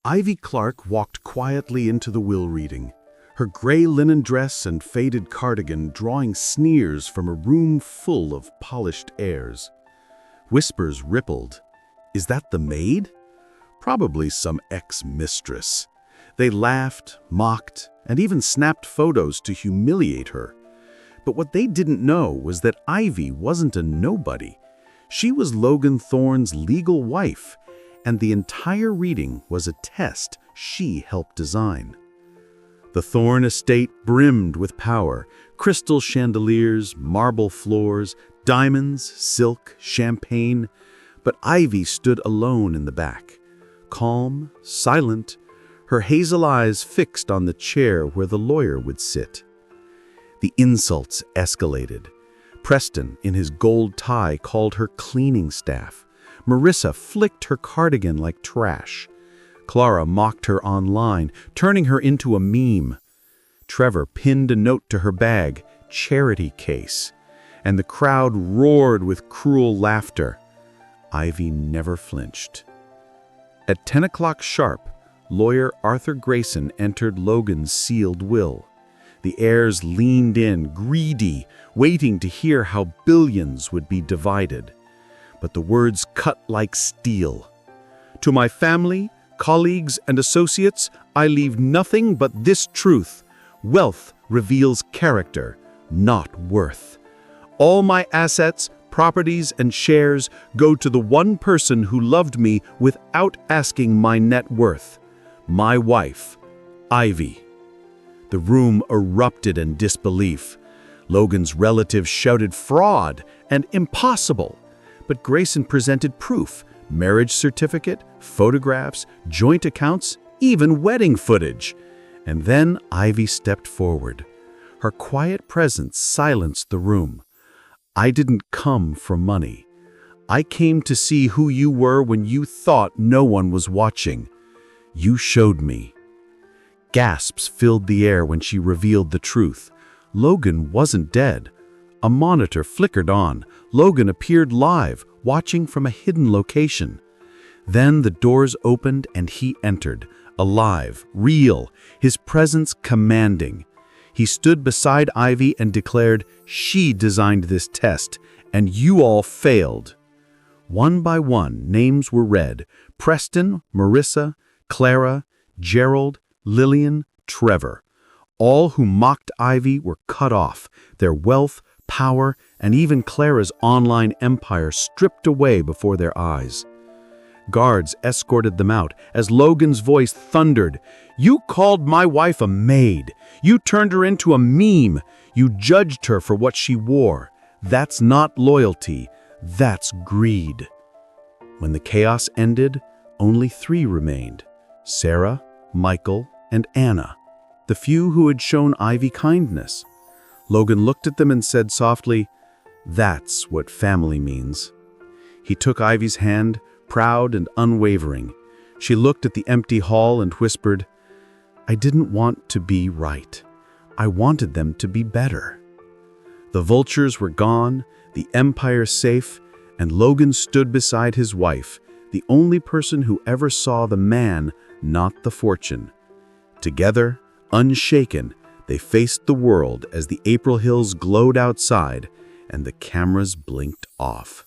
Ivy Clark walked quietly into the will reading, her gray linen dress and faded cardigan drawing sneers from a room full of polished airs. Whispers rippled. Is that the maid? Probably some ex-mistress. They laughed, mocked, and even snapped photos to humiliate her. But what they didn't know was that Ivy wasn't a nobody. She was Logan Thorne's legal wife, and the entire reading was a test she helped design. The Thorne estate brimmed with power, crystal chandeliers, marble floors, diamonds, silk, champagne, but Ivy stood alone in the back, calm, silent, her hazel eyes fixed on the chair where the lawyer would sit. The insults escalated. Preston, in his gold tie, called her cleaning staff. Marissa flicked her cardigan like trash. Clara mocked her online, turning her into a meme. Trevor pinned a note to her bag, charity case, and the crowd roared with cruel laughter. Ivy never flinched. At 10 o'clock sharp, lawyer Arthur Grayson entered Logan's sealed will. The heirs leaned in, greedy, waiting to hear how billions would be divided. But the words cut like steel. To my family, colleagues, and associates, I leave nothing but this truth. Wealth reveals character, not worth. All my assets, properties, and shares go to the one person who loved me without asking my net worth. My wife, Ivy. The room erupted in disbelief. Logan's relatives shouted fraud and impossible. But Grayson presented proof, marriage certificate, photographs, joint accounts, even wedding footage. And then Ivy stepped forward. Her quiet presence silenced the room. I didn't come for money. I came to see who you were when you thought no one was watching. You showed me. Gasps filled the air when she revealed the truth. Logan wasn't dead. A monitor flickered on. Logan appeared live, watching from a hidden location. Then the doors opened and he entered, alive, real, his presence commanding. He stood beside Ivy and declared, "She designed this test, and you all failed." One by one, names were read: Preston, Marissa, Clara, Gerald, Lillian, Trevor. All who mocked Ivy were cut off, their wealth, power, and even Clara's online empire stripped away before their eyes. Guards escorted them out as Logan's voice thundered, "You called my wife a maid. You turned her into a meme. You judged her for what she wore. That's not loyalty. That's greed." When the chaos ended, only 3 remained: Sarah, Michael, and Anna, the few who had shown Ivy kindness. Logan looked at them and said softly, "That's what family means." He took Ivy's hand, proud and unwavering. She looked at the empty hall and whispered, "I didn't want to be right. I wanted them to be better." The vultures were gone, the empire safe, and Logan stood beside his wife, the only person who ever saw the man, not the fortune. Together, unshaken, they faced the world as the April hills glowed outside and the cameras blinked off.